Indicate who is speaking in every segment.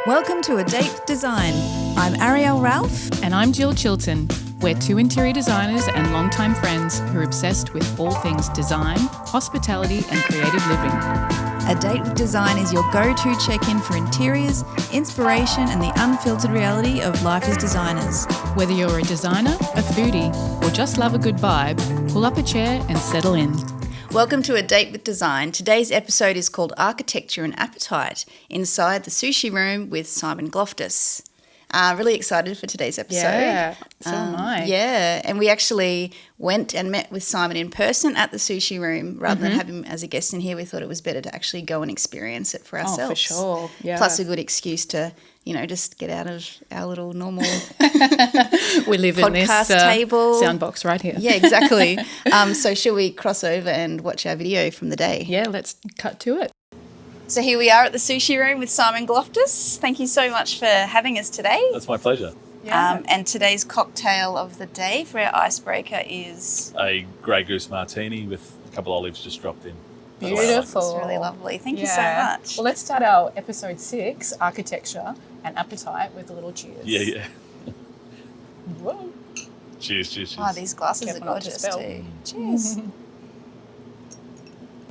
Speaker 1: Welcome to A Date with Design. I'm Ariel Ralph.
Speaker 2: And I'm Jill Chilton. We're two interior designers and longtime friends who are obsessed with all things design, hospitality and creative living.
Speaker 1: A Date with Design is your go-to check-in for interiors, inspiration and the unfiltered reality of life as designers.
Speaker 2: Whether you're a designer, a foodie, or just love a good vibe, pull up a chair and settle in.
Speaker 1: Welcome to A Date with Design. Today's episode is called Architecture and Appetite, inside the Sushi Room with Simon Gloftis. Really excited for today's episode.
Speaker 2: Yeah, so am I.
Speaker 1: Yeah, and we actually went and met with Simon in person at the Sushi Room. Rather than have him as a guest in here, we thought it was better to actually go and experience it for ourselves.
Speaker 2: Oh, for sure, yeah.
Speaker 1: Plus a good excuse to, just get out of our little normal
Speaker 2: We live in this
Speaker 1: podcast table.
Speaker 2: soundbox right here.
Speaker 1: Yeah, exactly. So shall we cross over and watch our video from the day?
Speaker 2: Yeah, let's cut to it.
Speaker 1: So here we are at the Sushi Room with Simon Gloftis. Thank you so much for having us today.
Speaker 3: That's my pleasure.
Speaker 2: Yeah.
Speaker 1: And today's cocktail of the day for our icebreaker is...
Speaker 3: A Grey Goose martini with a couple olives just dropped in. That's what I like.
Speaker 2: Beautiful.
Speaker 1: It's really lovely. Thank you so
Speaker 2: Yeah.
Speaker 1: much.
Speaker 2: Well, let's start our episode 6, Architecture and Appetite, with a little cheers.
Speaker 3: Yeah.
Speaker 2: Whoa.
Speaker 3: Cheers.
Speaker 1: Oh, these glasses
Speaker 2: Careful
Speaker 1: are
Speaker 2: not to
Speaker 1: gorgeous
Speaker 2: spill.
Speaker 1: too. Cheers.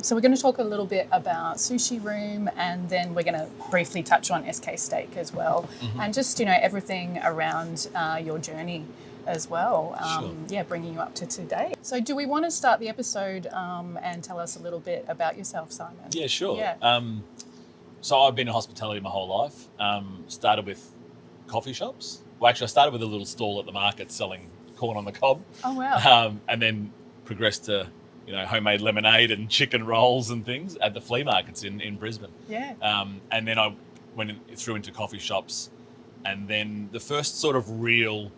Speaker 2: So we're going to talk a little bit about Sushi Room, and then we're going to briefly touch on SK Steak as well, and just everything around your journey as well.
Speaker 3: Sure.
Speaker 2: Yeah, bringing you up to today. So do we want to start the episode and tell us a little bit about yourself, Simon?
Speaker 3: Yeah, sure.
Speaker 2: Yeah.
Speaker 3: So I've been in hospitality my whole life. Started with coffee shops. Well, actually, I started with a little stall at the market selling corn on the cob.
Speaker 2: Oh, wow.
Speaker 3: And then progressed to homemade lemonade and chicken rolls and things at the flea markets in Brisbane.
Speaker 2: Yeah.
Speaker 3: And then I went through into coffee shops, and then the first sort of real,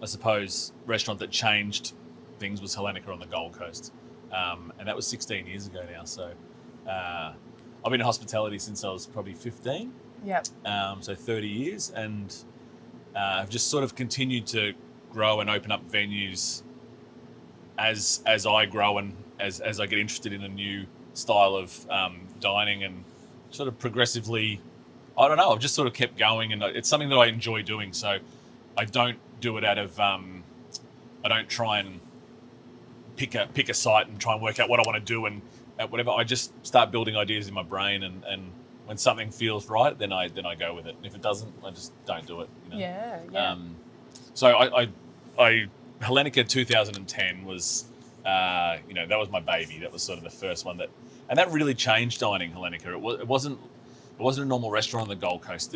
Speaker 3: I suppose, restaurant that changed things was Hellenica on the Gold Coast, and that was 16 years ago now. So I've been in hospitality since I was probably 15.
Speaker 2: Yep.
Speaker 3: So 30 years, and I've just sort of continued to grow and open up venues as I grow and as I get interested in a new style of dining, and sort of progressively, I don't know, I've just sort of kept going, and it's something that I enjoy doing. So I don't do it out of, I don't try and pick a site and try and work out what I want to do and whatever. I just start building ideas in my brain, and when something feels right, then I go with it. And if it doesn't, I just don't do it.
Speaker 2: Yeah.
Speaker 3: So I Hellenica 2010 was, that was my baby. That was sort of the first one and that really changed dining. Hellenica. It wasn't a normal restaurant on the Gold Coast.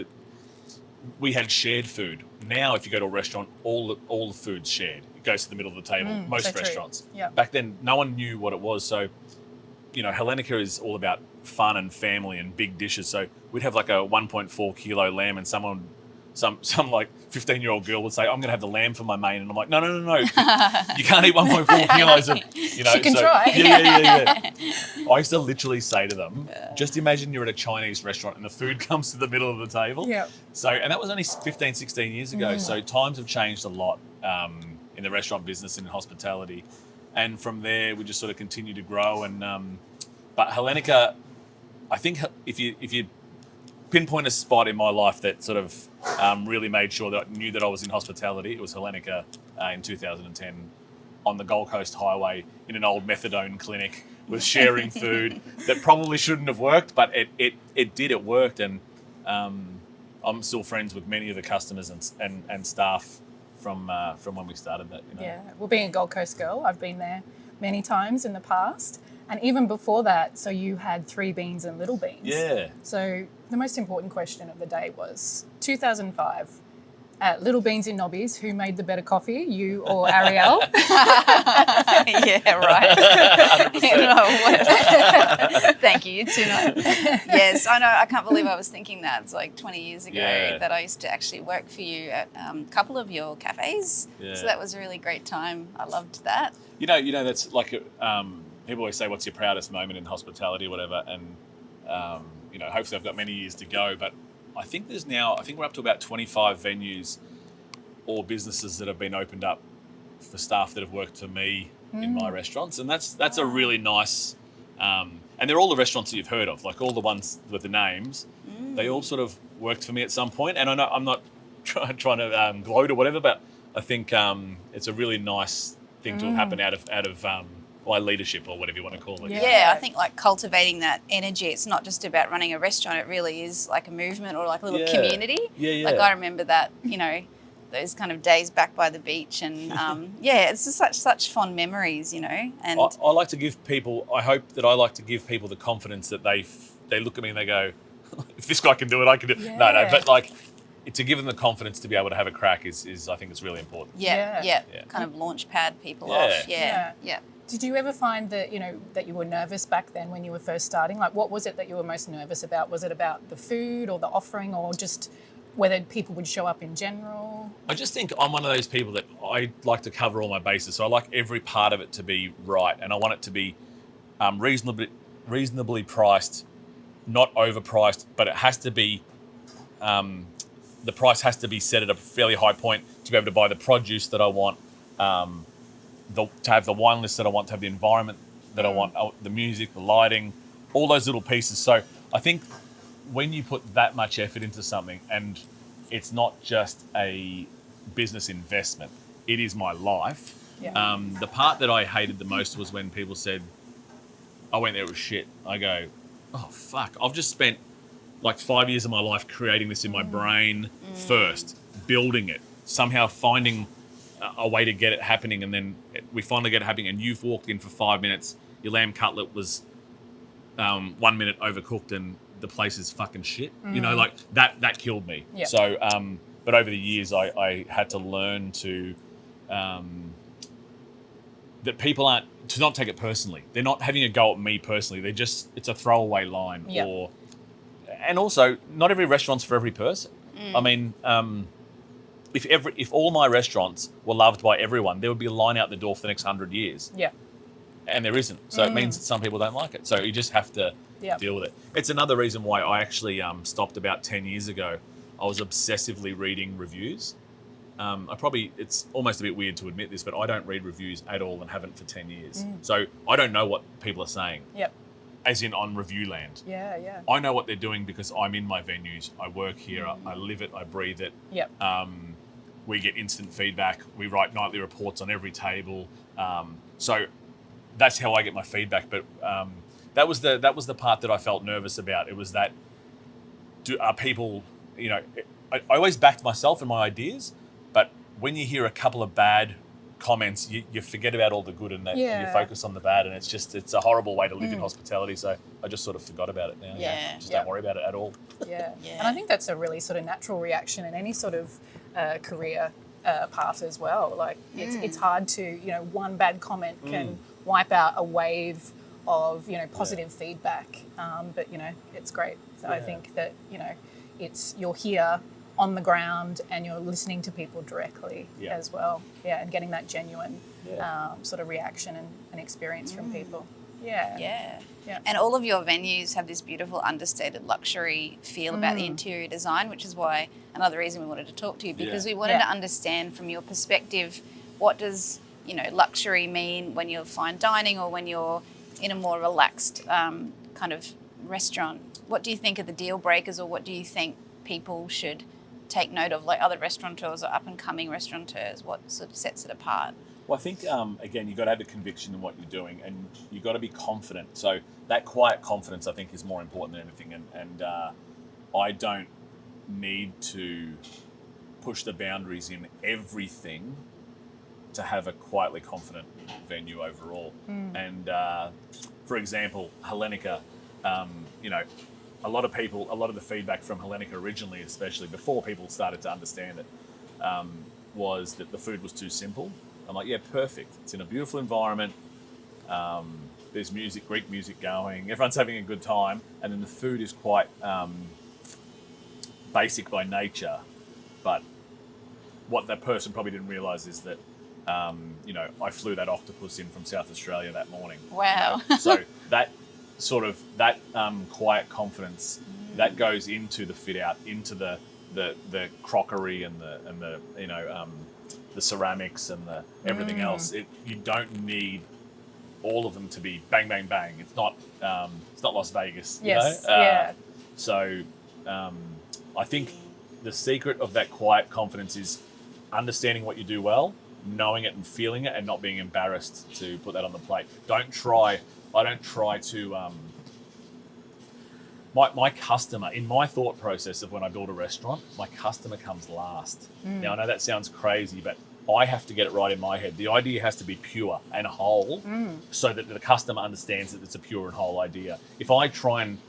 Speaker 3: We had shared food. Now, if you go to a restaurant, all the food's shared. It goes to the middle of the table. Most
Speaker 2: so true.
Speaker 3: restaurants.
Speaker 2: Yeah.
Speaker 3: Back then, no one knew what it was. So, Hellenica is all about fun and family and big dishes. So we'd have like a 1.4 kilo lamb, and some like 15-year-old girl would say, "I'm going to have the lamb for my main," and I'm like, "No, you can't eat 1.4 kilos of,
Speaker 2: She can try.
Speaker 3: Yeah. I used to literally say to them, just imagine you're at a Chinese restaurant and the food comes to the middle of the table.
Speaker 2: Yeah.
Speaker 3: So, and that was only 15, 16 years ago. So times have changed a lot in the restaurant business and in hospitality, and from there we just sort of continue to grow. And but Hellenica, I think if you pinpoint a spot in my life that sort of really made sure that I knew that I was in hospitality, it was Hellenica in 2010 on the Gold Coast Highway in an old methadone clinic with sharing food that probably shouldn't have worked, but it did. It worked, and I'm still friends with many of the customers and staff from when we started that.
Speaker 2: Yeah. Well, being a Gold Coast girl, I've been there many times in the past. And even before that, so you had 3 Beans and Little Beans.
Speaker 3: Yeah.
Speaker 2: So the most important question of the day was 2005, at Little Beans in Nobbies, who made the better coffee, you or Ariel?
Speaker 1: Yeah, right. Thank you. Yes, I know. I can't believe I was thinking that. It's like 20 years ago that I used to actually work for you at a couple of your cafes. Yeah. So that was a really great time. I loved that.
Speaker 3: That's like people always say, "What's your proudest moment in hospitality?" or whatever, and hopefully I've got many years to go, but I think we're up to about 25 venues or businesses that have been opened up for staff that have worked for me in my restaurants, and that's a really nice And they're all the restaurants that you've heard of, like all the ones with the names. they all sort of worked for me at some point. And I know I'm not trying to gloat or whatever, but I think it's a really nice thing to have happen out of my leadership or whatever you want to call it.
Speaker 1: Yeah, I think like cultivating that energy, it's not just about running a restaurant, it really is like a movement or like a little community.
Speaker 3: Yeah.
Speaker 1: Like I remember that, those kind of days back by the beach and it's just such fond memories, And
Speaker 3: I like to give people, I hope that I like to give people the confidence that they look at me and they go, if this guy can do it, I can do it.
Speaker 2: Yeah.
Speaker 3: No, but like to give them the confidence to be able to have a crack is I think it's really important.
Speaker 1: Yeah. Kind of launch pad people off. Yeah.
Speaker 2: Did you ever find that, that you were nervous back then when you were first starting? Like, what was it that you were most nervous about? Was it about the food or the offering or just whether people would show up in general?
Speaker 3: I just think I'm one of those people that I like to cover all my bases. So I like every part of it to be right. And I want it to be reasonably priced, not overpriced, but it has to be, the price has to be set at a fairly high point to be able to buy the produce that I want, to have the wine list that I want, to have the environment that I want, the music, the lighting, all those little pieces. So I think when you put that much effort into something and it's not just a business investment, it is my life.
Speaker 2: Yeah.
Speaker 3: The part that I hated the most was when people said, I went there, it was shit. I go, oh, fuck. I've just spent like 5 years of my life creating this in my brain first, building it, somehow finding a way to get it happening, and then we finally get it happening, and you've walked in for 5 minutes, your lamb cutlet was 1 minute overcooked and the place is fucking shit. Like that killed me.
Speaker 2: Yep.
Speaker 3: So, but over the years I had to learn to, that people aren't, to not take it personally. They're not having a go at me personally. It's a throwaway line.
Speaker 2: Yep.
Speaker 3: And also not every restaurant's for every person. I mean, if all my restaurants were loved by everyone, there would be a line out the door for the next 100 years.
Speaker 2: Yeah.
Speaker 3: And there isn't. So it means that some people don't like it. So you just have to deal with it. It's another reason why I actually stopped about 10 years ago. I was obsessively reading reviews. It's almost a bit weird to admit this, but I don't read reviews at all and haven't for 10 years. So I don't know what people are saying.
Speaker 2: Yep.
Speaker 3: As in on review land.
Speaker 2: Yeah.
Speaker 3: I know what they're doing because I'm in my venues. I work here. I live it. I breathe it.
Speaker 2: Yep.
Speaker 3: We get instant feedback. We write nightly reports on every table. So that's how I get my feedback. But that was the part that I felt nervous about. It was that are people, I always backed myself and my ideas, but when you hear a couple of bad comments, you forget about all the good and you focus on the bad, and it's a horrible way to live in hospitality. So I just sort of forgot about it now. Just don't worry about it at all.
Speaker 2: Yeah. And I think that's a really sort of natural reaction in any sort of career path as well. Like it's hard to, one bad comment can wipe out a wave of, positive feedback. But, it's great. So I think that, you're here on the ground and you're listening to people directly as well. Yeah, and getting that genuine sort of reaction and experience from people. Yeah.
Speaker 1: And all of your venues have this beautiful understated luxury feel about the interior design, which is why another reason we wanted to talk to you, because we wanted to understand from your perspective, what does, luxury mean when you're fine dining or when you're in a more relaxed kind of restaurant? What do you think are the deal breakers, or what do you think people should take note of, like other restaurateurs or up-and-coming restaurateurs? What sort of sets it apart?
Speaker 3: Well, I think, again, you've got to have a conviction in what you're doing, and you've got to be confident. So that quiet confidence, I think, is more important than anything. And I don't need to push the boundaries in everything to have a quietly confident venue overall. And, for example, Hellenica, a lot of the feedback from Hellenica originally, especially before people started to understand it, was that the food was too simple. I'm like, yeah, perfect. It's in a beautiful environment. There's music, Greek music going. Everyone's having a good time. And then the food is quite basic by nature. But what that person probably didn't realise is that, I flew that octopus in from South Australia that morning.
Speaker 1: Wow.
Speaker 3: So that quiet confidence, that goes into the fit out, into the crockery and the ceramics and the everything else. You don't need all of them to be bang, bang, bang. It's not Las Vegas.
Speaker 2: Yes.
Speaker 3: So I think the secret of that quiet confidence is understanding what you do well, knowing it and feeling it, and not being embarrassed to put that on the plate. I don't try to. My customer, in my thought process of when I build a restaurant, my customer comes last. Now, I know that sounds crazy, but I have to get it right in my head. The idea has to be pure and whole so that the customer understands that it's a pure and whole idea. If I try and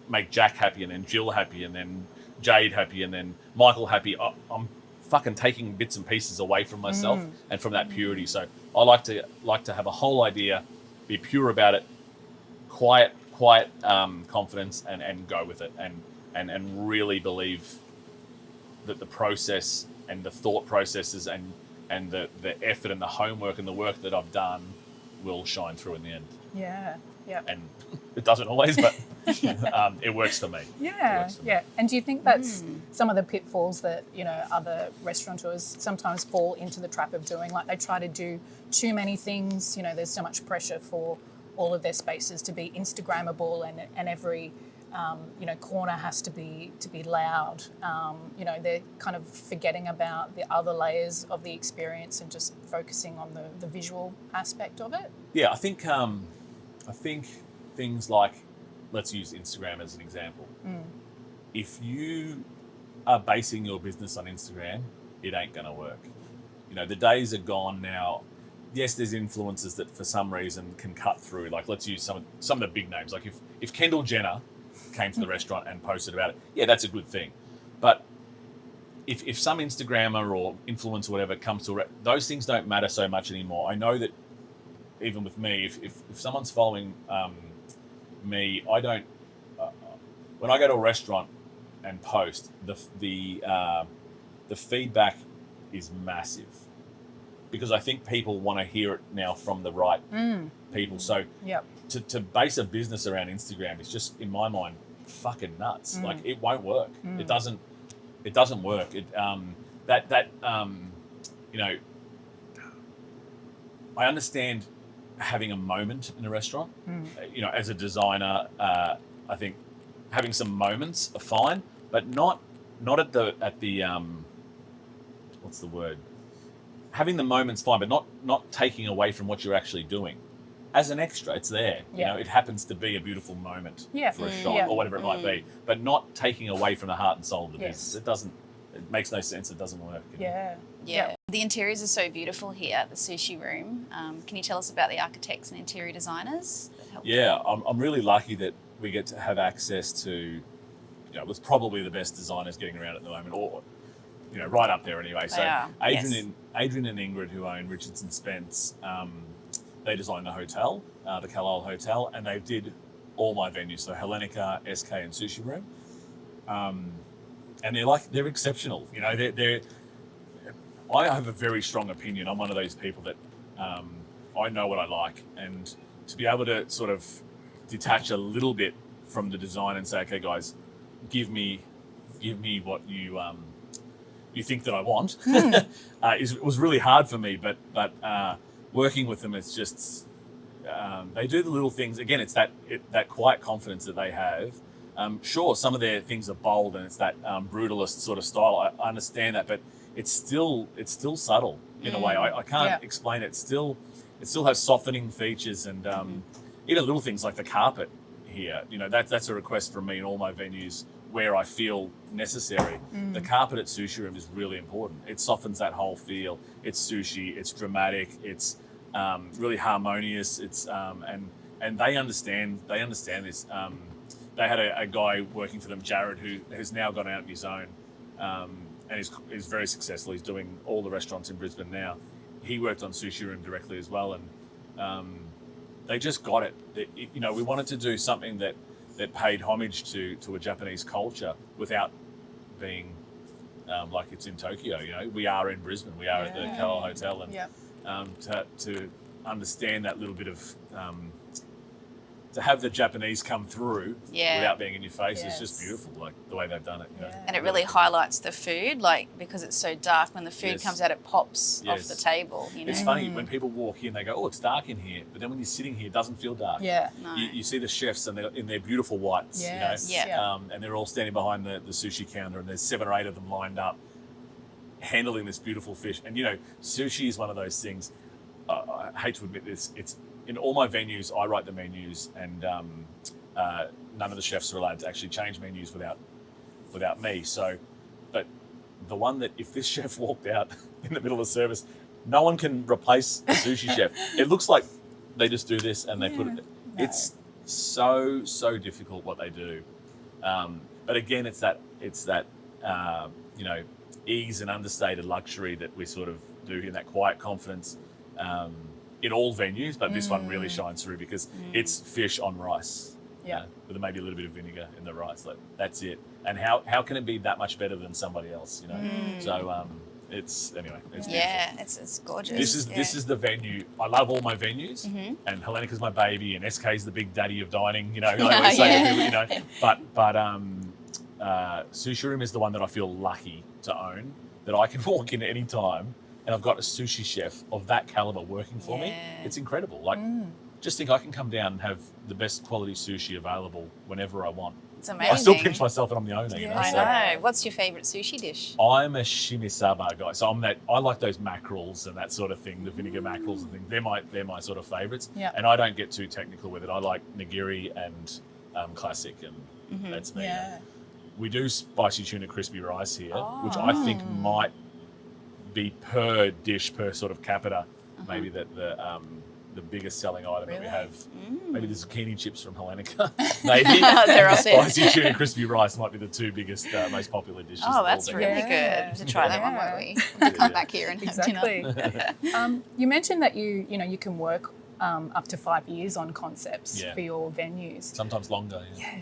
Speaker 3: make Jack happy and then Jill happy and then Jade happy and then Michael happy, I'm fucking taking bits and pieces away from myself and from that purity. So I like to have a whole idea, be pure about it, quiet confidence, and go with it, and really believe that the process and the thought processes and the effort and the homework and the work that I've done will shine through in the end.
Speaker 2: Yeah.
Speaker 3: And it doesn't always, but it works for me.
Speaker 2: Yeah. And do you think that's some of the pitfalls that, other restaurateurs sometimes fall into the trap of doing? Like, they try to do too many things. There's so much pressure for all of their spaces to be Instagrammable, and every corner has to be loud. They're kind of forgetting about the other layers of the experience and just focusing on the visual aspect of it.
Speaker 3: Yeah, I think things like, let's use Instagram as an example. If you are basing your business on Instagram, it ain't going to work. The days are gone now. Yes, there's influencers that for some reason can cut through. Like, let's use some of the big names. Like if Kendall Jenner came to the restaurant and posted about it, yeah, that's a good thing. But if some Instagrammer or influencer or whatever comes to those things don't matter so much anymore. I know that even with me, if someone's following me, I don't. When I go to a restaurant and post, the feedback is massive, because I think people want to hear it now from the right people. So to base a business around Instagram is just, in my mind, fucking nuts. Like, it won't work. It doesn't work. I understand having a moment in a restaurant. As a designer, I think having some moments are fine, but not at the what's the word? Having the moments fine, but not taking away from what you're actually doing. As an extra, it's there. It happens to be a beautiful moment for a shot or whatever it might be, but not taking away from the heart and soul of the business. It makes no sense. It doesn't work.
Speaker 1: Yeah. The interiors are so beautiful here at the Sushi Room. Can you tell us about the architects and interior designers that help?
Speaker 3: Yeah, I'm really lucky that we get to have access to, it's probably the best designers getting around at the moment, or right up there anyway. Adrian and Ingrid, who own Richardson Spence, they designed the hotel, the Carlisle Hotel, and they did all my venues, so Hellenica, SK, and Sushi Room. And they're exceptional. I have a very strong opinion. I'm one of those people that I know what I like, and to be able to sort of detach a little bit from the design and say, okay, guys, give me what you think that I want, was really hard for me. But working with them, it's just they do the little things. Again, it's that quiet confidence that they have. Sure, some of their things are bold and it's that brutalist sort of style. I understand that, but it's still subtle in a way. I can't explain it. It still has softening features, and even little things like the carpet here. That's a request from me in all my venues where I feel necessary. The carpet at Sushi Room is really important. It softens that whole feel. It's sushi. It's dramatic. It's really harmonious. It's and they understand this. They had a guy working for them, Jared, who has now gone out on his own, and is very successful. He's doing all the restaurants in Brisbane now. He worked on Sushi Room directly as well, and they just got it. We wanted to do something that paid homage to a Japanese culture without being like it's in Tokyo. We are in Brisbane. We are at the Carlisle Hotel, and to understand that little bit of to have the Japanese come through
Speaker 1: Yeah.
Speaker 3: without being in your face
Speaker 2: Yes.
Speaker 3: is just beautiful, like the way they've done it. You know?
Speaker 2: Yeah.
Speaker 1: And it really highlights the food, like because it's so dark. When the food
Speaker 3: Yes.
Speaker 1: comes out, it pops off
Speaker 3: Yes.
Speaker 1: the table. You know,
Speaker 3: It's funny when people walk in, they go, "Oh, it's dark in here," but then when you're sitting here, it doesn't feel dark.
Speaker 2: Yeah.
Speaker 1: No.
Speaker 3: You see the chefs and they're in their beautiful whites,
Speaker 2: Yes.
Speaker 3: you know,
Speaker 1: Yeah.
Speaker 3: and they're all standing behind the sushi counter, and there's 7 or 8 of them lined up, handling this beautiful fish. And you know, sushi is one of those things. I hate to admit this. It's in all my venues. I write the menus, and none of the chefs are allowed to actually change menus without me. So, but the one that if this chef walked out in the middle of service, no one can replace a sushi chef. It looks like they just do this and they put it.
Speaker 2: No.
Speaker 3: It's so difficult what they do. But again, it's that you know, ease and understated luxury that we sort of do in that quiet confidence in all venues. But this one really shines through because it's fish on rice.
Speaker 2: Yeah.
Speaker 3: With maybe a little bit of vinegar in the rice. Like, that's it. And how can it be that much better than somebody else? You know. So it's anyway. It's
Speaker 1: yeah,
Speaker 3: beautiful.
Speaker 1: it's gorgeous.
Speaker 3: This is the venue. I love all my venues, and Hellenica's my baby, and SK's the big daddy of dining. You know, like I always say to people, you know. But Sushi Room is the one that I feel lucky to own. That I can walk in at any time, and I've got a sushi chef of that caliber working for me. It's incredible. Like, just think I can come down and have the best quality sushi available whenever I want.
Speaker 1: It's amazing.
Speaker 3: I still pinch myself and I'm the owner. You know.
Speaker 1: I
Speaker 3: So
Speaker 1: know. What's your favourite sushi dish?
Speaker 3: I'm a shimisaba guy, so I like those mackerels and that sort of thing, the vinegar mackerels and things. They're my sort of favourites.
Speaker 2: Yeah.
Speaker 3: And I don't get too technical with it. I like nigiri and classic, and that's me.
Speaker 2: Yeah.
Speaker 3: We do spicy tuna crispy rice here, which I think might be per dish, per sort of capita, maybe the biggest selling item that we have. Maybe the zucchini chips from Hellenica. Maybe
Speaker 1: They're up there.
Speaker 3: spicy tuna crispy rice might be the 2 biggest, most popular dishes.
Speaker 1: Oh, that's
Speaker 3: all
Speaker 1: really
Speaker 2: Yeah.
Speaker 1: good to try that one,
Speaker 2: Yeah.
Speaker 1: won't we? We'll come back here and have dinner.
Speaker 2: Exactly. You mentioned that you can work up to 5 years on concepts
Speaker 3: Yeah.
Speaker 2: for your venues.
Speaker 3: Sometimes longer. Yeah.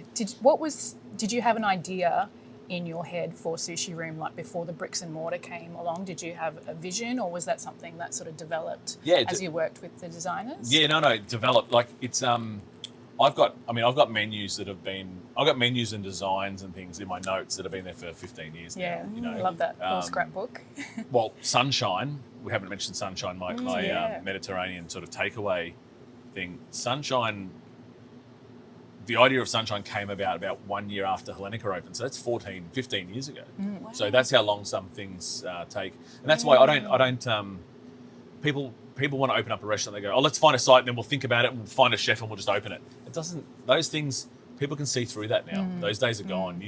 Speaker 2: Did you have an idea in your head for Sushi Room, like before the bricks and mortar came along? Did you have a vision, or was that something that sort of developed as you worked with the designers?
Speaker 3: Yeah, no, developed. Like it's I've got menus that have been, I've got menus and designs and things in my notes that have been there for 15 years
Speaker 2: Yeah,
Speaker 3: now. You know,
Speaker 2: I love that little scrapbook.
Speaker 3: Well, Sunshine, we haven't mentioned Sunshine, my
Speaker 2: yeah.
Speaker 3: Mediterranean sort of takeaway thing. Sunshine, the idea of Sunshine came about 1 year after Hellenica opened. So that's 15 years ago.
Speaker 1: Wow.
Speaker 3: So that's how long some things take. And that's why I don't people want to open up a restaurant. They go, oh, let's find a site and then we'll think about it and we'll find a chef and we'll just open it. It doesn't, those things, people can see through that now. Those days are gone.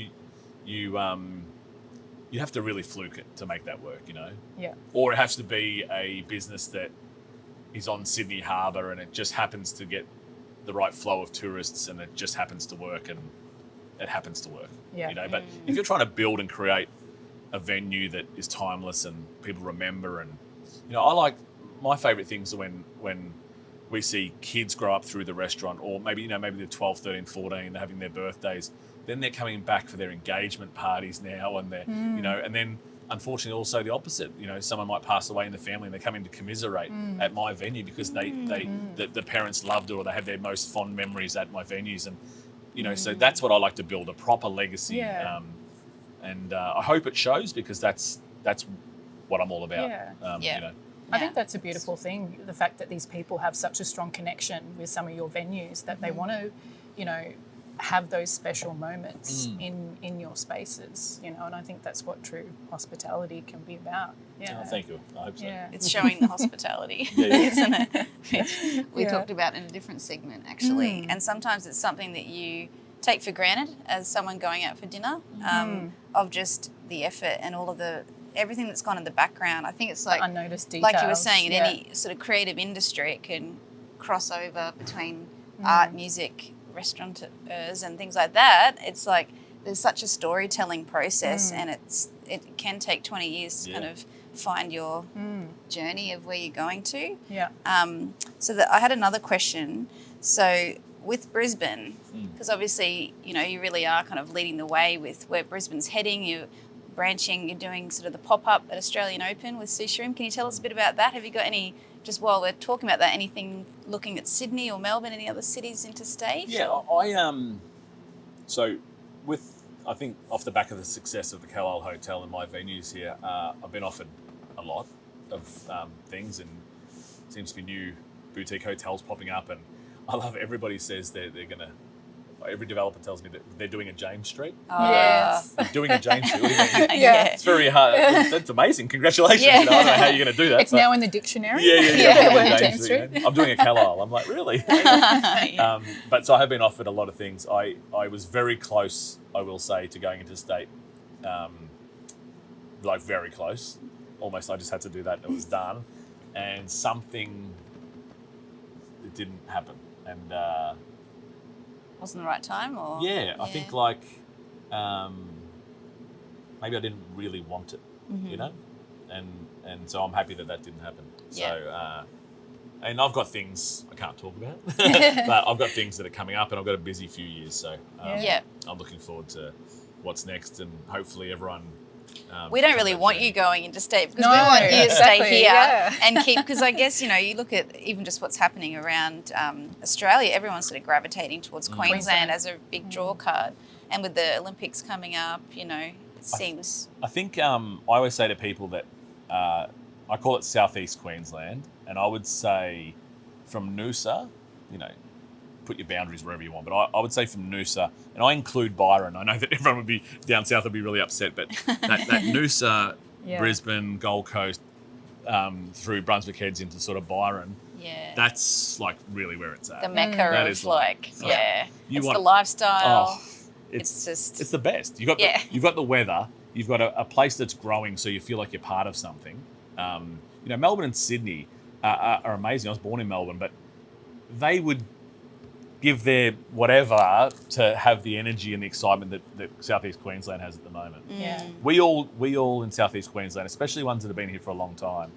Speaker 3: You have to really fluke it to make that work, you know?
Speaker 2: Yeah.
Speaker 3: Or it has to be a business that is on Sydney Harbour and it just happens to get the right flow of tourists and it just happens to work and it happens to work.
Speaker 2: Yeah.
Speaker 3: You know, but if you're trying to build and create a venue that is timeless and people remember, and you know, I like, my favourite things are when we see kids grow up through the restaurant, or maybe they're 12, 13, 14, they're having their birthdays, then they're coming back for their engagement parties now, and they're you know, and then unfortunately also the opposite, you know, someone might pass away in the family and they're coming to commiserate at my venue because the parents loved it, or they have their most fond memories at my venues, and you know, so that's what I like to build, a proper legacy.
Speaker 2: Yeah.
Speaker 3: And I hope it shows, because that's what I'm all about.
Speaker 2: Yeah.
Speaker 3: You know.
Speaker 2: I think that's a beautiful thing, the fact that these people have such a strong connection with some of your venues that they want to, you know, have those special moments in your spaces, you know, and I think that's what true hospitality can be about. Yeah.
Speaker 3: Oh, thank you. I hope so.
Speaker 2: Yeah.
Speaker 1: It's showing the hospitality,
Speaker 3: Yeah.
Speaker 1: isn't it? Which we
Speaker 2: Yeah.
Speaker 1: talked about in a different segment, actually. And sometimes it's something that you take for granted as someone going out for dinner, of just the effort and all of everything that's gone in the background. I think it's like
Speaker 2: unnoticed details.
Speaker 1: like you were saying, in
Speaker 2: yeah.
Speaker 1: any sort of creative industry, it can cross over between art, music, restaurateurs and things like that. It's like there's such a storytelling process, and it can take 20 years to kind of find your journey of where you're going to.
Speaker 2: Yeah.
Speaker 1: So that I had another question. So with Brisbane, because obviously, you know, you really are kind of leading the way with where Brisbane's heading. You're branching, you're doing sort of the pop-up at Australian Open with Sushi Room. Can you tell us a bit about that? Have you got any just while we're talking about that, anything looking at Sydney or Melbourne, any other cities interstate?
Speaker 3: Yeah, so I think off the back of the success of the Carlisle Hotel and my venues here, I've been offered a lot of things, and seems to be new boutique hotels popping up, and I love everybody says they're going to, every developer tells me that they're doing a James Street.
Speaker 2: Yes.
Speaker 3: They're doing a James Street. What do you mean?
Speaker 2: Yeah.
Speaker 3: It's very hard. That's amazing. Congratulations.
Speaker 1: Yeah.
Speaker 3: I don't know how you're going to do that.
Speaker 2: It's now in the dictionary.
Speaker 3: Yeah.
Speaker 2: Word
Speaker 3: I'm doing
Speaker 2: James
Speaker 3: Street.
Speaker 2: Street.
Speaker 3: I'm doing a Carlisle. I'm like, really?
Speaker 1: Yeah.
Speaker 3: But so I have been offered a lot of things. I was very close, I will say, to going into state. Like very close. Almost I just had to do that. It was done. And something, it didn't happen. And
Speaker 1: Wasn't the right time, or?
Speaker 3: yeah, I think like maybe I didn't really want it, you know? And so I'm happy that didn't happen.
Speaker 1: Yeah.
Speaker 3: So, and I've got things I can't talk about, but I've got things that are coming up, and I've got a busy few years. So
Speaker 1: Yeah.
Speaker 3: I'm looking forward to what's next, and hopefully everyone.
Speaker 1: We don't really want you going interstate because
Speaker 2: No,
Speaker 1: we want you to
Speaker 2: exactly,
Speaker 1: stay here
Speaker 2: yeah.
Speaker 1: and keep, because I guess, you know, you look at even just what's happening around Australia, everyone's sort of gravitating towards Queensland as a big draw card. And with the Olympics coming up, you know, it seems...
Speaker 3: I think I always say to people that I call it Southeast Queensland, and I would say from Noosa, you know, put your boundaries wherever you want, but I would say from Noosa, and I include Byron. I know that everyone would be down south would be really upset, but that Noosa,
Speaker 2: Yeah.
Speaker 3: Brisbane, Gold Coast, through Brunswick Heads into sort of Byron,
Speaker 1: Yeah.
Speaker 3: that's like really where it's at.
Speaker 1: The mecca
Speaker 3: That
Speaker 1: of
Speaker 3: is like-
Speaker 1: yeah.
Speaker 3: You
Speaker 1: It's
Speaker 3: want-
Speaker 1: the lifestyle.
Speaker 3: Oh,
Speaker 1: It's just...
Speaker 3: it's the best. You've got the weather. You've got a place that's growing, so you feel like you're part of something. You know, Melbourne and Sydney are amazing. I was born in Melbourne, but they would give their whatever to have the energy and the excitement that Southeast Queensland has at the moment.
Speaker 2: Yeah.
Speaker 3: We all in Southeast Queensland, especially ones that have been here for a long time,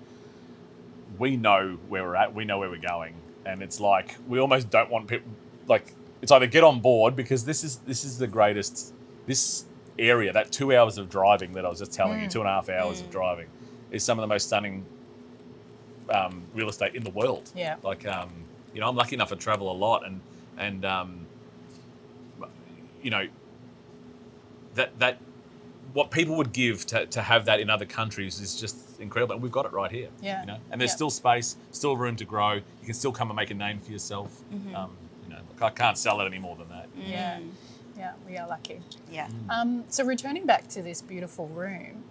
Speaker 3: we know where we're at. We know where we're going, and it's like we almost don't want people like. It's either get on board because this is the greatest. This area, that 2 hours of driving that I was just telling you, 2.5 hours of driving, is some of the most stunning real estate in the world.
Speaker 2: Yeah.
Speaker 3: Like, you know, I'm lucky enough to travel a lot, and you know, that what people would give to have that in other countries is just incredible, and we've got it right here.
Speaker 2: Yeah.
Speaker 3: You know, and there's still space, still room to grow. You can still come and make a name for yourself. You know, like I can't sell it any more than that.
Speaker 2: Yeah. Yeah, we are lucky.
Speaker 1: Yeah.
Speaker 2: So returning back to this beautiful room,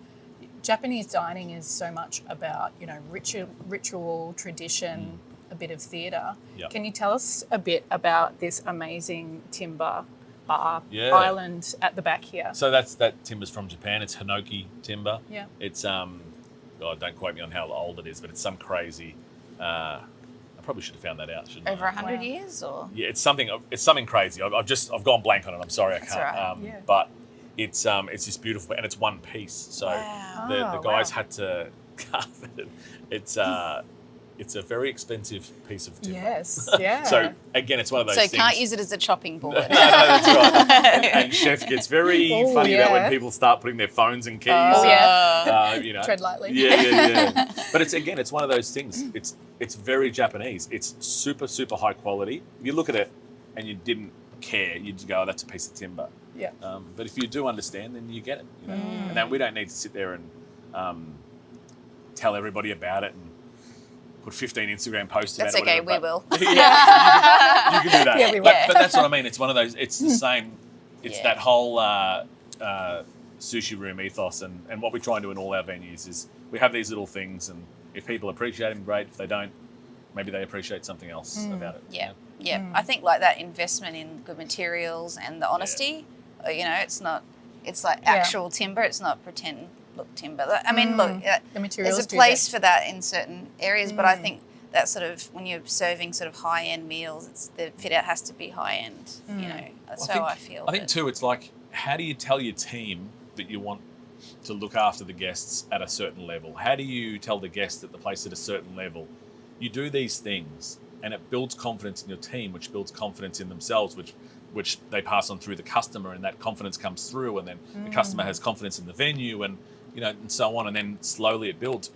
Speaker 2: Japanese dining is so much about, you know, ritual, tradition, a bit of theatre.
Speaker 3: Yep.
Speaker 2: Can you tell us a bit about this amazing timber bar
Speaker 3: Yeah.
Speaker 2: island at the back here?
Speaker 3: So that timber's from Japan. It's Hinoki timber.
Speaker 2: Yeah.
Speaker 3: It's God, don't quote me on how old it is, but it's some crazy. I probably should have found that out, shouldn't I?
Speaker 1: Over 100
Speaker 2: Wow.
Speaker 1: years, or?
Speaker 3: Yeah, it's something crazy. I've gone blank on it. I'm sorry, I
Speaker 1: That's
Speaker 3: can't.
Speaker 1: all right.
Speaker 2: Yeah.
Speaker 3: But it's this beautiful, and it's one piece. So
Speaker 1: Wow.
Speaker 3: the
Speaker 2: Oh,
Speaker 3: guys
Speaker 2: wow.
Speaker 3: had to carve it. It's a very expensive piece of timber.
Speaker 2: Yes, yeah.
Speaker 3: So again, it's one of those
Speaker 1: So
Speaker 3: things.
Speaker 1: can't use it as a chopping board.
Speaker 3: No, that's right. And Chef gets very
Speaker 2: Oh,
Speaker 3: funny about
Speaker 2: yeah.
Speaker 3: when people start putting their phones and keys.
Speaker 2: Oh, yeah.
Speaker 3: You know.
Speaker 2: Tread lightly.
Speaker 3: Yeah. But it's one of those things. It's very Japanese. It's super, super high quality. If you look at it and you didn't care, you'd just go, oh, that's a piece of timber.
Speaker 2: Yeah.
Speaker 3: But if you do understand, then you get it. You know? And then we don't need to sit there and tell everybody about it and put 15 Instagram posts
Speaker 1: That's
Speaker 3: about it.
Speaker 1: okay, we will.
Speaker 3: Yeah, you can do that.
Speaker 2: Yeah, we will.
Speaker 3: But that's what I mean. It's one of those. It's the same. It's
Speaker 1: Yeah.
Speaker 3: that whole Sushi Room ethos, and what we try and do in all our venues is we have these little things, and if people appreciate them, great. If they don't, maybe they appreciate something else about it.
Speaker 1: Yeah. Yeah. I think like that investment in good materials and the honesty, you know, it's like actual timber. It's not pretend look timber. I mean, look,
Speaker 2: The materials
Speaker 1: there's a
Speaker 2: do
Speaker 1: place
Speaker 2: that.
Speaker 1: for that in certain areas, but I think that sort of, when you're serving sort of high-end meals, the fit out has to be high-end, you know. That's how I feel.
Speaker 3: I think too, it's like, how do you tell your team that you want to look after the guests at a certain level? How do you tell the guests that the place at a certain level? You do these things, and it builds confidence in your team, which builds confidence in themselves, which they pass on through the customer, and that confidence comes through, and then the customer has confidence in the venue, and you know, and so on, and then slowly it builds.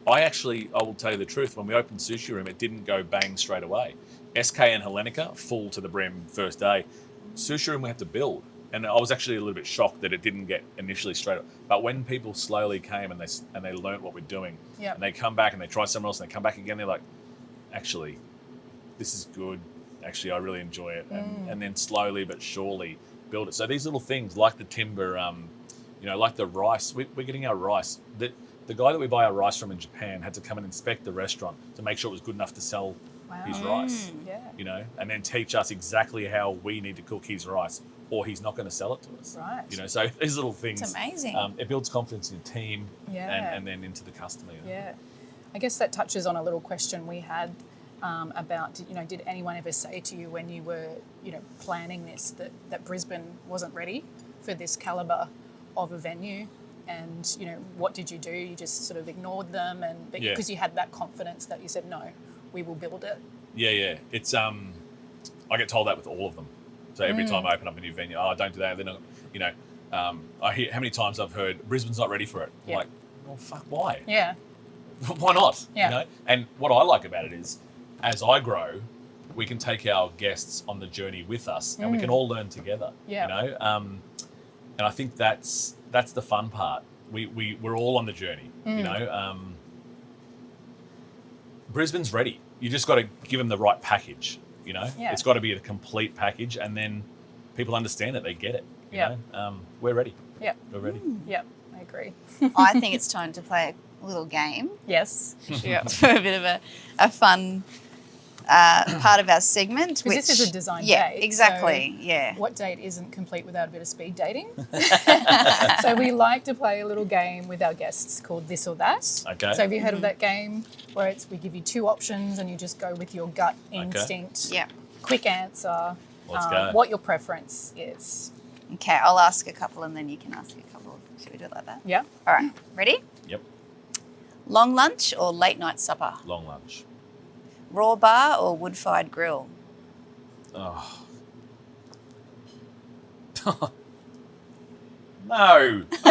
Speaker 3: I will tell you the truth. When we opened Sushi Room, it didn't go bang straight away. SK and Hellenica, full to the brim first day. Sushi Room we had to build. And I was actually a little bit shocked that it didn't get initially straight up. But when people slowly came and they learned what we're doing,
Speaker 2: Yep.
Speaker 3: and they come back and they try somewhere else and they come back again, they're like, actually, this is good. Actually, I really enjoy it. And then slowly but surely build it. So these little things like the timber, like the rice, we're getting our rice. The guy that we buy our rice from in Japan had to come and inspect the restaurant to make sure it was good enough to sell his rice.
Speaker 2: Yeah.
Speaker 3: And then teach us exactly how we need to cook his rice, or he's not going to sell it to us.
Speaker 2: Right.
Speaker 3: So these little things.
Speaker 1: It's amazing.
Speaker 3: It builds confidence in your team and then into the customer.
Speaker 2: Yeah. I guess that touches on a little question we had about, did anyone ever say to you when you were, planning this that Brisbane wasn't ready for this calibre of a venue? And, what did you do? You just sort of ignored them because you had that confidence that you said, no, we will build it.
Speaker 3: Yeah. It's I get told that with all of them. So every time I open up a new venue, don't do that. They're not, I hear how many times I've heard Brisbane's not ready for it. I'm like, well, fuck, why?
Speaker 2: Yeah.
Speaker 3: Why not?
Speaker 2: Yeah.
Speaker 3: And what I like about it is, as I grow, we can take our guests on the journey with us, and we can all learn together.
Speaker 2: Yeah.
Speaker 3: And I think that's the fun part. We're all on the journey. Brisbane's ready. You just got to give them the right package. It's got to be a complete package, and then people understand it. They get it. We're ready.
Speaker 2: Yeah.
Speaker 3: We're ready.
Speaker 2: Yeah, I agree.
Speaker 1: I think it's time to play a little game.
Speaker 2: Yes.
Speaker 1: For a bit of a fun part of our segment.
Speaker 2: Because this is a design date.
Speaker 1: Yeah, exactly.
Speaker 2: So what date isn't complete without a bit of speed dating? So we like to play a little game with our guests called This or That.
Speaker 3: Okay.
Speaker 2: So have you heard of that game where we give you two options and you just go with your gut instinct?
Speaker 1: Yeah.
Speaker 2: Quick answer.
Speaker 3: Let's go.
Speaker 2: What your preference is.
Speaker 1: Okay, I'll ask a couple and then you can ask a couple. Should we do it like that?
Speaker 2: Yeah.
Speaker 1: All right. Ready?
Speaker 3: Yep.
Speaker 1: Long lunch or late night supper?
Speaker 3: Long lunch.
Speaker 1: Raw bar or wood-fired grill?
Speaker 3: Oh. No. Both.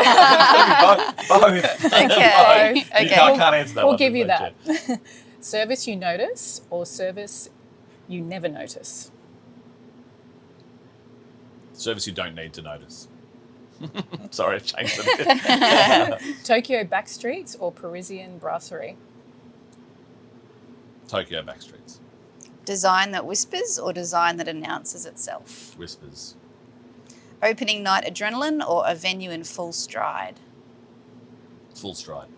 Speaker 1: Okay.
Speaker 3: You
Speaker 1: Okay.
Speaker 3: can't answer that
Speaker 2: We'll
Speaker 3: one.
Speaker 2: give you
Speaker 3: Don't
Speaker 2: that. Service you notice or service you never notice?
Speaker 3: Service you don't need to notice. Sorry, I've changed it a bit.
Speaker 2: Tokyo backstreets or Parisian brasserie?
Speaker 3: Tokyo backstreets.
Speaker 1: Design that whispers or design that announces itself?
Speaker 3: Whispers.
Speaker 1: Opening night adrenaline or a venue in full stride?
Speaker 3: Full stride.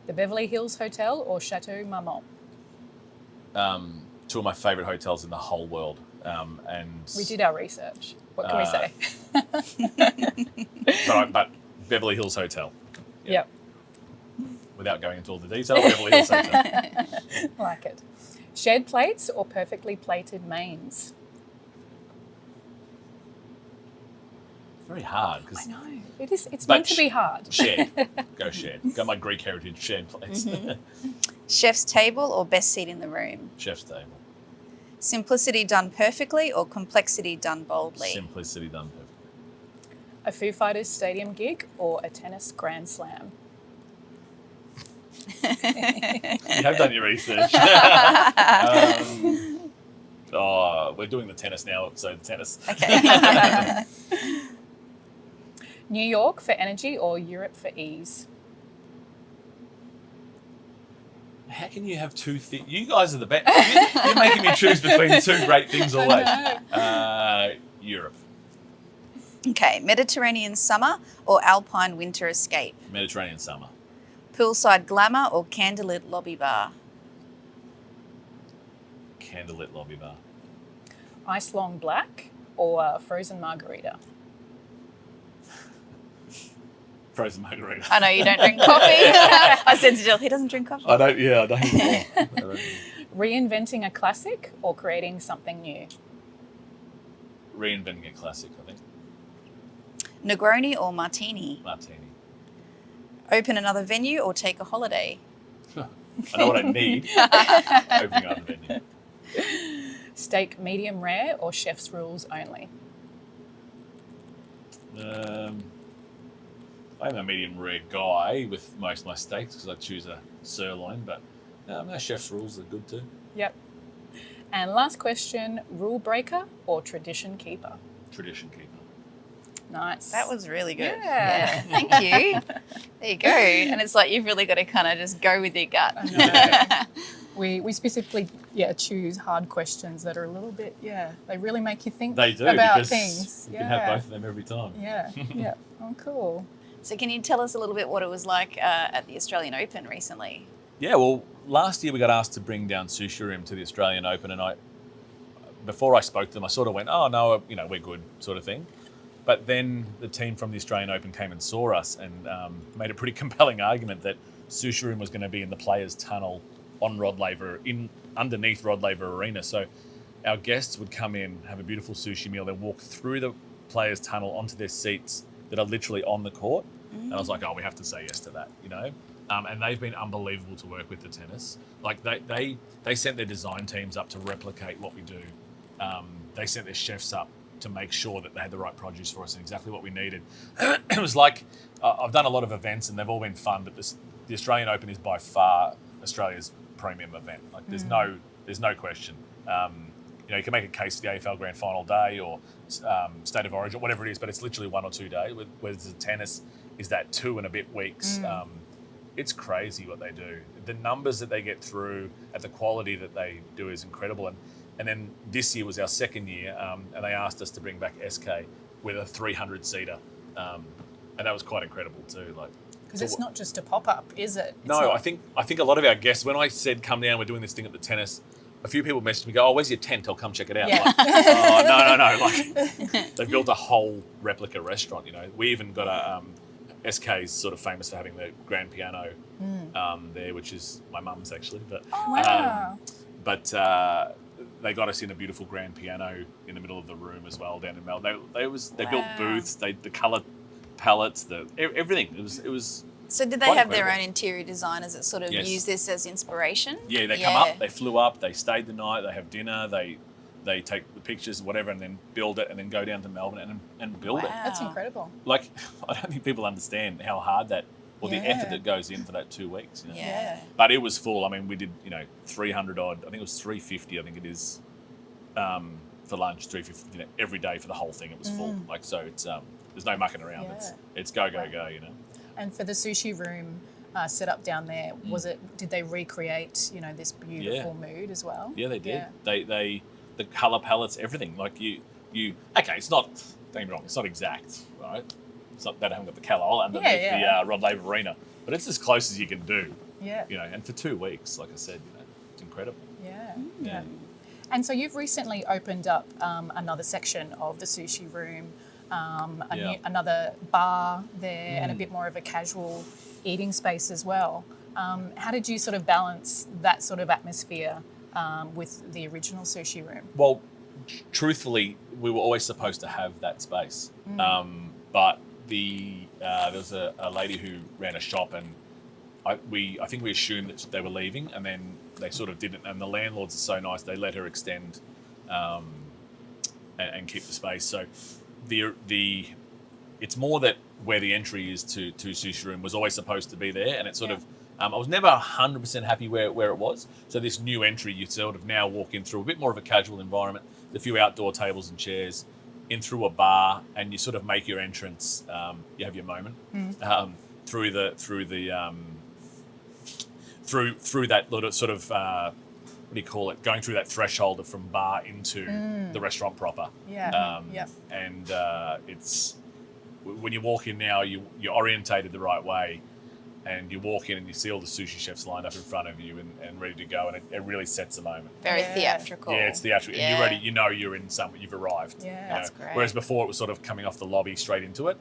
Speaker 2: The Beverly Hills Hotel or Chateau Marmont?
Speaker 3: Two of my favourite hotels in the whole world. And
Speaker 2: We did our research. What can we say?
Speaker 3: but Beverly Hills Hotel.
Speaker 2: Yep.
Speaker 3: Without going into all the detail, Beverly Hills Hotel.
Speaker 2: Like it. Shared plates or perfectly plated mains?
Speaker 3: Very hard.
Speaker 2: I
Speaker 3: 'Cause
Speaker 2: know. It's meant to be hard.
Speaker 3: Shared. Go shared. Got my Greek heritage shared plates.
Speaker 1: Chef's table or best seat in the room?
Speaker 3: Chef's table.
Speaker 1: Simplicity done perfectly or complexity done boldly?
Speaker 3: Simplicity done perfectly.
Speaker 2: A Foo Fighters stadium gig or a tennis grand slam?
Speaker 3: You have done your research. We're doing the tennis now, so the tennis.
Speaker 1: Okay.
Speaker 2: New York for energy or Europe for ease?
Speaker 3: How can you have two things? You guys are the best. You're making me choose between two great things always. Europe.
Speaker 1: Okay, Mediterranean summer or Alpine winter escape?
Speaker 3: Mediterranean summer.
Speaker 1: Poolside glamour or candlelit lobby bar?
Speaker 3: Candlelit lobby bar.
Speaker 2: Ice long black or frozen margarita?
Speaker 3: Frozen margarita.
Speaker 1: I know you don't drink coffee. I said to Jill, he doesn't drink coffee.
Speaker 3: I don't. Yeah, I don't.
Speaker 2: Reinventing a classic or creating something new?
Speaker 3: Reinventing a classic, I think.
Speaker 1: Negroni or martini?
Speaker 3: Martini.
Speaker 1: Open another venue or take a holiday?
Speaker 3: I know what I need. Opening another venue.
Speaker 2: Steak medium rare or chef's rules only?
Speaker 3: I'm a medium rare guy with most of my steaks because I choose a sirloin, but our chef's rules are good too.
Speaker 2: Yep. And last question, rule breaker or tradition keeper?
Speaker 3: Tradition keeper.
Speaker 2: Nice.
Speaker 1: That was really good.
Speaker 2: Yeah.
Speaker 1: Thank you. There you go. And it's like you've really got to kind of just go with your gut.
Speaker 2: We specifically choose hard questions that are a little bit they really make you think
Speaker 3: They do,
Speaker 2: about
Speaker 3: because
Speaker 2: things.
Speaker 3: you can have both of them every time.
Speaker 2: Yeah. Oh, cool.
Speaker 1: So can you tell us a little bit what it was like at the Australian Open recently?
Speaker 3: Yeah, well, last year we got asked to bring down Sushi Room to the Australian Open, and before I spoke to them, I sort of went, "Oh no, we're good," sort of thing. But then the team from the Australian Open came and saw us and made a pretty compelling argument that Sushi Room was going to be in the Players' Tunnel on Rod Laver, underneath Rod Laver Arena. So our guests would come in, have a beautiful sushi meal, then walk through the Players' Tunnel onto their seats that are literally on the court. And I was like, we have to say yes to that, And they've been unbelievable to work with, the tennis. Like they sent their design teams up to replicate what we do. They sent their chefs up to make sure that they had the right produce for us and exactly what we needed. It was like, I've done a lot of events and they've all been fun, but the Australian Open is by far Australia's premium event. Like there's no question. You can make a case for the AFL Grand Final day or State of Origin, whatever it is, but it's literally 1 or 2 days. Whereas the tennis is that 2 and a bit weeks. It's crazy what they do. The numbers that they get through at the quality that they do is incredible. And then this year was our second year, and they asked us to bring back SK with a 300-seater, and that was quite incredible too.
Speaker 2: Because it's not just a pop-up, is it?
Speaker 3: I think a lot of our guests, when I said come down, we're doing this thing at the tennis, a few people messaged me, go, "Oh, where's your tent? I'll come check it out."
Speaker 2: Yeah.
Speaker 3: No. They've built a whole replica restaurant. We even got SK's sort of famous for having the grand piano there, which is my mum's actually. But
Speaker 2: wow.
Speaker 3: They got us in a beautiful grand piano in the middle of the room as well down in Melbourne. They built booths, the colour palettes, everything. It was.
Speaker 1: So did they have their own interior designers that sort of use this as inspiration?
Speaker 3: Yeah, they come up, they flew up, they stayed the night, they have dinner, they take the pictures, whatever, and then build it, and then go down to Melbourne and build it.
Speaker 2: That's incredible.
Speaker 3: I don't think people understand how hard the effort that goes in for that 2 weeks.
Speaker 1: Yeah.
Speaker 3: But it was full. I mean, we did 300 odd. I think it was 350. I think it is for lunch. 350 every day for the whole thing. It was full. So it's there's no mucking around.
Speaker 2: Yeah.
Speaker 3: It's go.
Speaker 2: And for the sushi room set up down there, did they recreate this beautiful mood as well?
Speaker 3: Yeah, they did. They the colour palettes, everything. Like you. Okay, it's not. Don't get me wrong. It's not exact, right? It's not, they haven't got the colour underneath the Rod Laver Arena, but it's as close as you can do. Yeah. And for 2 weeks, like I said, it's incredible.
Speaker 2: Yeah. And so you've recently opened up another section of the sushi room, another bar there, and a bit more of a casual eating space as well. How did you sort of balance that sort of atmosphere with the original sushi room?
Speaker 3: Well, truthfully, we were always supposed to have that space, but there was a lady who ran a shop, and I think we assumed that they were leaving, and then they sort of didn't. And the landlords are so nice; they let her extend and keep the space. So it's more that where the entry is to Sushi Room was always supposed to be there, and it sort of. I was never 100% happy where it was. So this new entry, you sort of now walk in through a bit more of a casual environment, a few outdoor tables and chairs, in through a bar, and you sort of make your entrance. You have your moment through that little sort of what do you call it? Going through that threshold from bar into the restaurant proper. And it's when you walk in now, you're orientated the right way. And you walk in and you see all the sushi chefs lined up in front of you and ready to go, and it really sets the moment.
Speaker 1: Very theatrical.
Speaker 3: Yeah, it's theatrical. And you're ready, you're in somewhere, you've arrived.
Speaker 2: Yeah,
Speaker 1: that's great.
Speaker 3: Whereas before it was sort of coming off the lobby straight into it.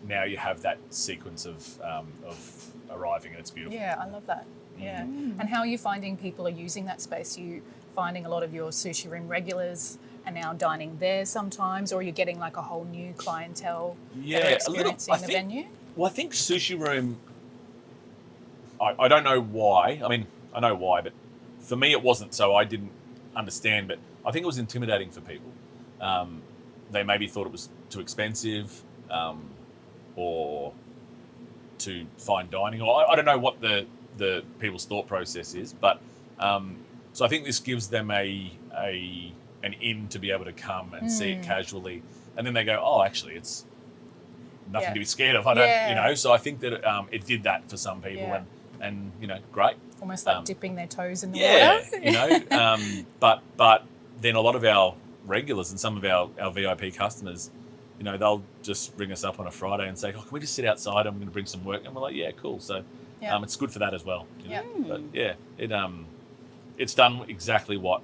Speaker 3: Now you have that sequence of arriving, and it's beautiful.
Speaker 2: Yeah, I love that. Yeah. And how are you finding people are using that space? Are you finding a lot of your sushi room regulars are now dining there sometimes, or are you getting like a whole new clientele that are experiencing the venue?
Speaker 3: Well, I think Sushi Room... I don't know why. I mean, I know why, but for me it wasn't, so I didn't understand. But I think it was intimidating for people. They maybe thought it was too expensive or too fine dining, or I don't know what the the people's thought process is. But so I think this gives them an in to be able to come and see it casually, and then they go, oh, actually, it's nothing to be scared of. I don't, So I think that it did that for some people, and great.
Speaker 2: Almost like dipping their toes in the water.
Speaker 3: But then a lot of our regulars and some of our VIP customers, they'll just ring us up on a Friday and say, oh, can we just sit outside? I'm going to bring some work. And we're like, yeah, cool. So it's good for that as well. But it's done exactly what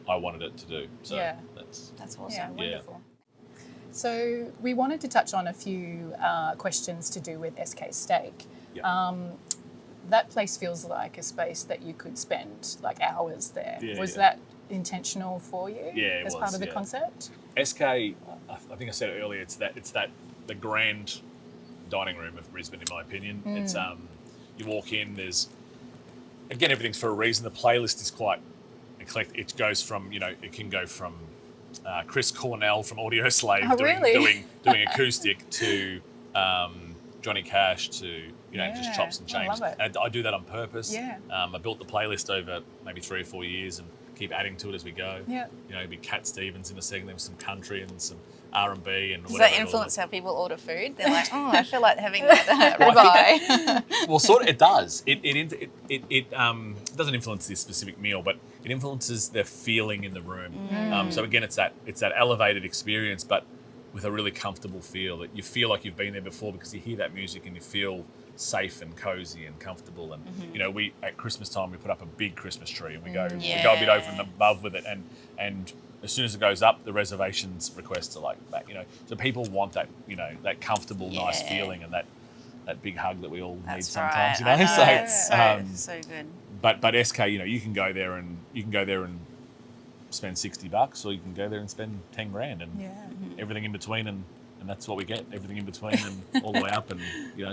Speaker 3: I wanted it to do. So
Speaker 1: that's awesome.
Speaker 2: Yeah, wonderful. So we wanted to touch on a few questions to do with SK Steak. That place feels like a space that you could spend like hours there. Was that intentional for you as part of the concept?
Speaker 3: SK, I think I said it earlier, it's the grand dining room of Brisbane, in my opinion. It's you walk in, there's, again, everything's for a reason. The playlist is quite eclectic. It goes from, it can go from Chris Cornell from Audio Slave doing acoustic to Johnny Cash to just chops and change. And I do that on purpose. I built the playlist over maybe 3 or 4 years and keep adding to it as we go. It'd be Cat Stevens in a second, then some country and some R&B and
Speaker 1: Does
Speaker 3: whatever.
Speaker 1: that influence how people order food? They're like, oh, I feel like having that ribeye.
Speaker 3: Well, sort of, it does. It doesn't influence this specific meal, but it influences the feeling in the room. So again, it's that elevated experience, but with a really comfortable feel, that you feel like you've been there before because you hear that music and you feel safe and cozy and comfortable. And we at Christmas time we put up a big Christmas tree and we go a bit over and above with it, and as soon as it goes up, the reservations requests are like that. So people want that that comfortable, nice feeling and that big hug that we all need sometimes.
Speaker 1: So good.
Speaker 3: But SK, you can go there and spend $60, or you can go there and spend $10,000 and everything in between, and that's what we get, everything in between and all the way up, and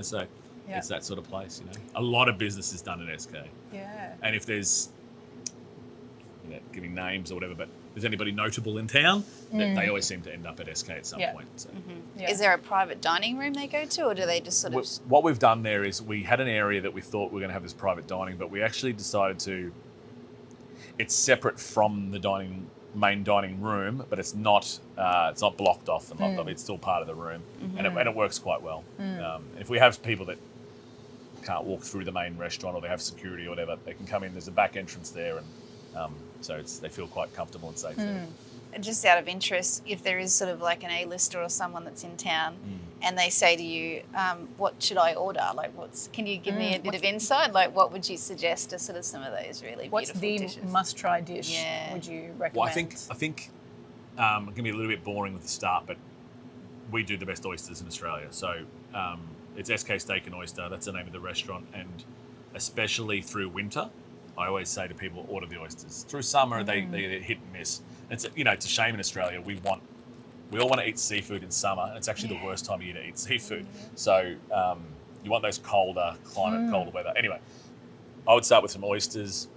Speaker 3: so it's that sort of place. A lot of business is done at SK. And if there's giving names or whatever, but if there's anybody notable in town, they always seem to end up at SK at some point. So.
Speaker 1: Is there a private dining room they go to, or do they just sort of...
Speaker 3: What we've done there is we had an area that we thought we were going to have this private dining, but we actually decided to... It's separate from the main dining room, but it's not blocked off and locked off. It's still part of the room, and it works quite well. If we have people that can't walk through the main restaurant, or they have security or whatever, they can come in. There's a back entrance there, and so they feel quite comfortable and safe there.
Speaker 1: Just out of interest, if there is sort of like an A-lister or someone that's in town and they say to you, what should I order? Like, can you give me a bit of insight? Like, what would you suggest as sort of some of those really beautiful dishes?
Speaker 2: What's the must-try dish would you recommend?
Speaker 3: Well, I think I'm going to be a little bit boring with the start, but we do the best oysters in Australia. So it's SK Steak and Oyster. That's the name of the restaurant. And especially through winter, I always say to people, order the oysters. Through summer, they hit and miss. It's a shame in Australia. We all want to eat seafood in summer. It's actually the worst time of year to eat seafood. So you want those colder weather. Anyway, I would start with some oysters.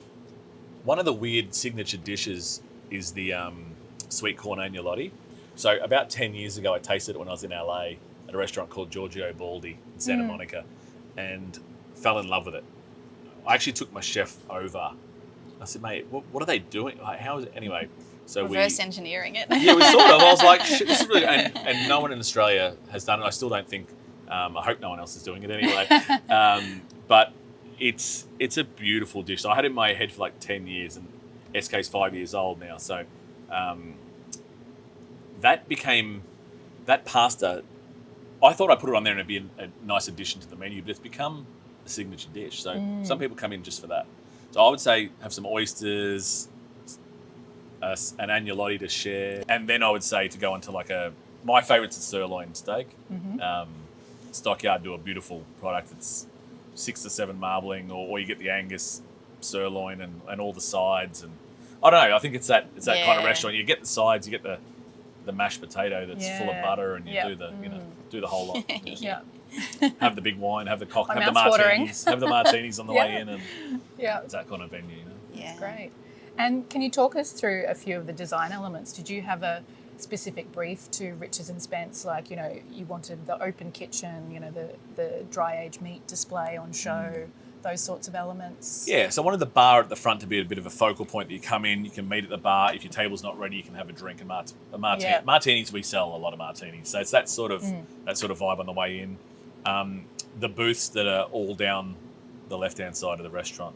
Speaker 3: One of the weird signature dishes is the sweet corn agnolotti. So about 10 years ago, I tasted it when I was in LA at a restaurant called Giorgio Baldi in Santa Monica, and fell in love with it. I actually took my chef over. I said, mate, what are they doing? Like, how is it? Anyway, so
Speaker 1: reverse engineering it.
Speaker 3: Yeah, we sort of. I was like, shit, this is really... And no one in Australia has done it. I still don't think... I hope no one else is doing it anyway. But it's a beautiful dish. So I had it in my head for like 10 years, and SK's 5 years old now. So that pasta... I thought I'd put it on there and it'd be a nice addition to the menu, but it's become a signature dish. So some people come in just for that. So I would say have some oysters, an agnolotti to share, and then I would say to go into my favourite's a sirloin steak. Stockyard do a beautiful product. It's 6 to 7 marbling, or you get the Angus sirloin and all the sides. And I don't know. I think it's that kind of restaurant. You get the sides, you get the mashed potato that's full of butter, and you do the whole lot. Have the big wine, have the have the martinis on the way in, and it's that kind of venue.
Speaker 1: Yeah,
Speaker 2: great. And can you talk us through a few of the design elements? Did you have a specific brief to Richards and Spence, like you wanted the open kitchen, the dry aged meat display on show, those sorts of elements.
Speaker 3: Yeah, so I wanted the bar at the front to be a bit of a focal point that you come in, you can meet at the bar. If your table's not ready, you can have a drink and martini. Martinis, we sell a lot of martinis, so it's that sort of vibe on the way in. The booths that are all down the left-hand side of the restaurant,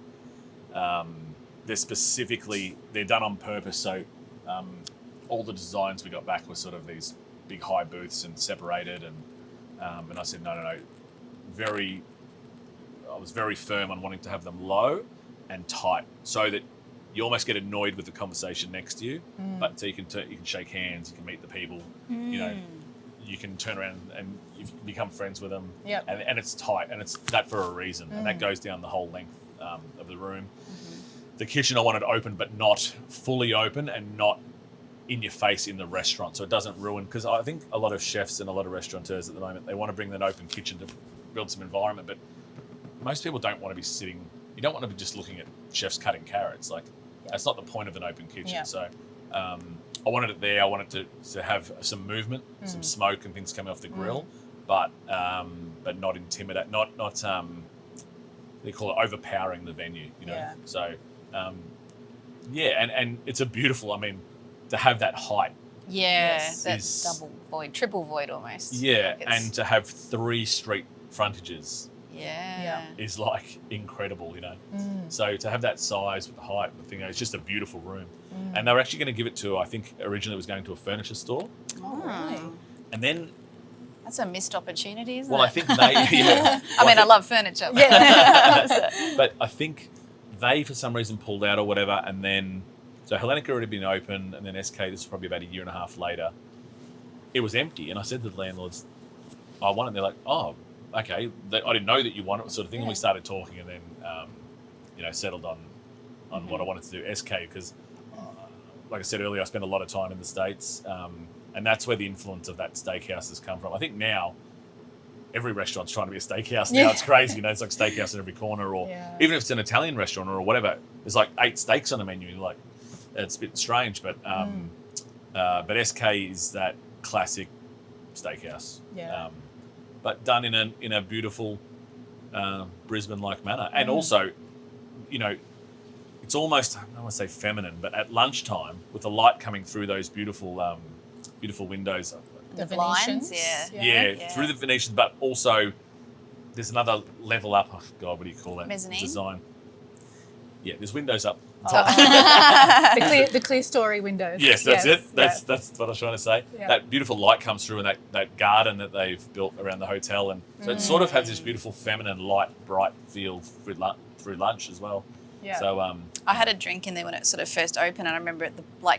Speaker 3: they're done on purpose. So all the designs we got back were sort of these big high booths and separated, and I said no. I was very firm on wanting to have them low and tight, so that you almost get annoyed with the conversation next to you, but so you can shake hands, you can meet the people, you know, you can turn around and you become friends with them, and it's tight, and it's that for a reason, and that goes down the whole length of the room. The kitchen I wanted open, but not fully open, and not in your face in the restaurant, so it doesn't ruin, because I think a lot of chefs and a lot of restaurateurs at the moment, they want to bring that open kitchen to build some environment, but most people don't want to be sitting. You don't want to be just looking at chefs cutting carrots. Like, that's not the point of an open kitchen. Yeah. So I wanted it there. I wanted to have some movement, some smoke and things coming off the grill, but not intimidate, not they call it overpowering the venue. You know. Yeah. So and it's a beautiful. I mean, to have that height.
Speaker 1: Yeah, that's double void, triple void almost.
Speaker 3: Yeah, and to have 3 street frontages.
Speaker 1: Yeah.
Speaker 3: Is like incredible, you know. So to have that size with the height and the thing, it's just a beautiful room. And they were actually going to give it to, I think originally it was going to a furniture store.
Speaker 1: Oh, really?
Speaker 3: And then...
Speaker 1: That's a missed opportunity, isn't it?
Speaker 3: Well, I think they... Yeah.
Speaker 1: I love furniture.
Speaker 3: But I think they, for some reason, pulled out or whatever, and then... So Hellenica had already been open, and then SK, this was probably about a year and a half later, it was empty. And I said to the landlords, I want it. And they're like, oh... okay, I didn't know that you wanted it, sort of thing. And we started talking, and then, settled on what I wanted to do, SK, because, like I said earlier, I spent a lot of time in the States, and that's where the influence of that steakhouse has come from. I think now every restaurant's trying to be a steakhouse now. It's crazy, you know, it's like steakhouse in every corner, or even if it's an Italian restaurant or whatever, there's like 8 steaks on the menu. You're like, it's a bit strange, but SK is that classic steakhouse. Yeah. But done in a beautiful Brisbane-like manner. And also, you know, it's almost, I don't want to say feminine, but at lunchtime, with the light coming through those beautiful windows.
Speaker 1: The Venetians?
Speaker 3: Yeah, through the Venetians, but also there's another level up. Oh, God, what do you call that?
Speaker 1: Mezzanine?
Speaker 3: Design. Yeah, there's windows up.
Speaker 2: The clear story windows.
Speaker 3: Yes, that's it. That's what I was trying to say. Yeah. That beautiful light comes through, and that garden that they've built around the hotel, and so it sort of has this beautiful feminine, light, bright feel through lunch as well. Yeah. So
Speaker 1: I had a drink in there when it sort of first opened, and I remember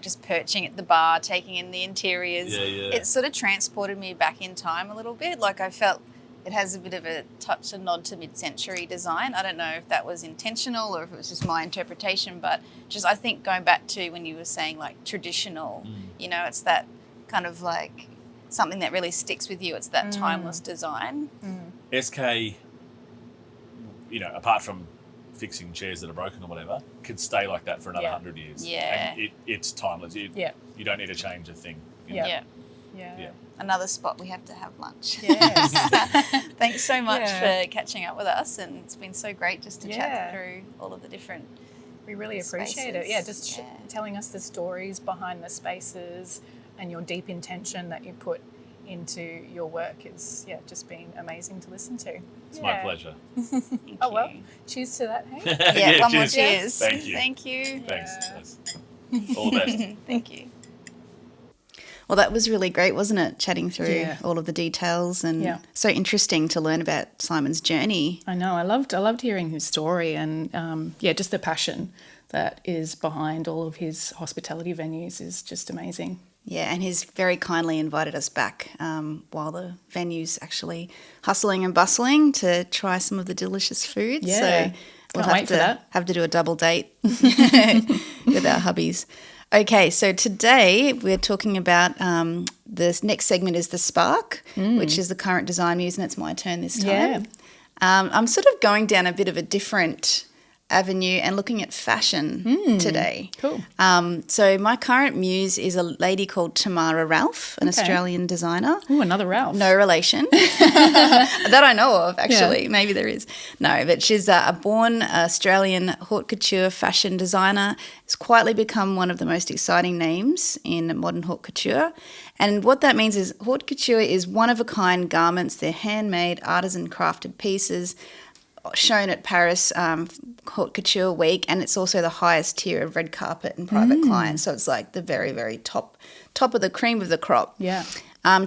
Speaker 1: just perching at the bar, taking in the interiors. Yeah. It sort of transported me back in time a little bit. Like, I felt it has a bit of a nod to mid-century design. I don't know if that was intentional or if it was just my interpretation, but just I think going back to when you were saying like traditional, you know, it's that kind of like something that really sticks with you. It's that timeless design.
Speaker 3: SK, you know, apart from fixing chairs that are broken or whatever, could stay like that for another 100 years.
Speaker 1: Yeah.
Speaker 3: And it's timeless. You don't need to change a thing. You know?
Speaker 1: Yeah. Another spot we have to have lunch.
Speaker 2: Yes.
Speaker 1: Thanks so much for catching up with us, and it's been so great just to chat through all of the different
Speaker 2: We really appreciate it. Yeah, just telling us the stories behind the spaces and your deep intention that you put into your work is just been amazing to listen to.
Speaker 3: It's my pleasure.
Speaker 2: Oh well, cheers to that, hey?
Speaker 1: One more cheers.
Speaker 3: Thank you.
Speaker 1: Thank you.
Speaker 3: Thanks. All the best.
Speaker 1: Thank you. Well, that was really great, wasn't it? Chatting through all of the details, and so interesting to learn about Simon's journey.
Speaker 2: I know. I loved hearing his story, and just the passion that is behind all of his hospitality venues is just amazing.
Speaker 1: Yeah, and he's very kindly invited us back while the venue's actually hustling and bustling to try some of the delicious food.
Speaker 2: Yeah,
Speaker 1: so we'll have to do a double date with our hubbies. Okay, so today we're talking about this next segment is the Spark, which is the current design muse, and it's my turn this time. Yeah. I'm sort of going down a bit of a different avenue and looking at fashion today.
Speaker 2: Cool.
Speaker 1: So my current muse is a lady called Tamara Ralph, an Australian designer.
Speaker 2: Oh, another Ralph.
Speaker 1: No relation that I know of, actually. Yeah. Maybe there is. No, but she's a born Australian haute couture fashion designer. It's quietly become one of the most exciting names in modern haute couture. And what that means is haute couture is one-of-a-kind garments. They're handmade, artisan crafted pieces shown at Paris Haute Couture Week, and it's also the highest tier of red carpet and private clients. So it's like the very, very top of the cream of the crop.
Speaker 2: Yeah.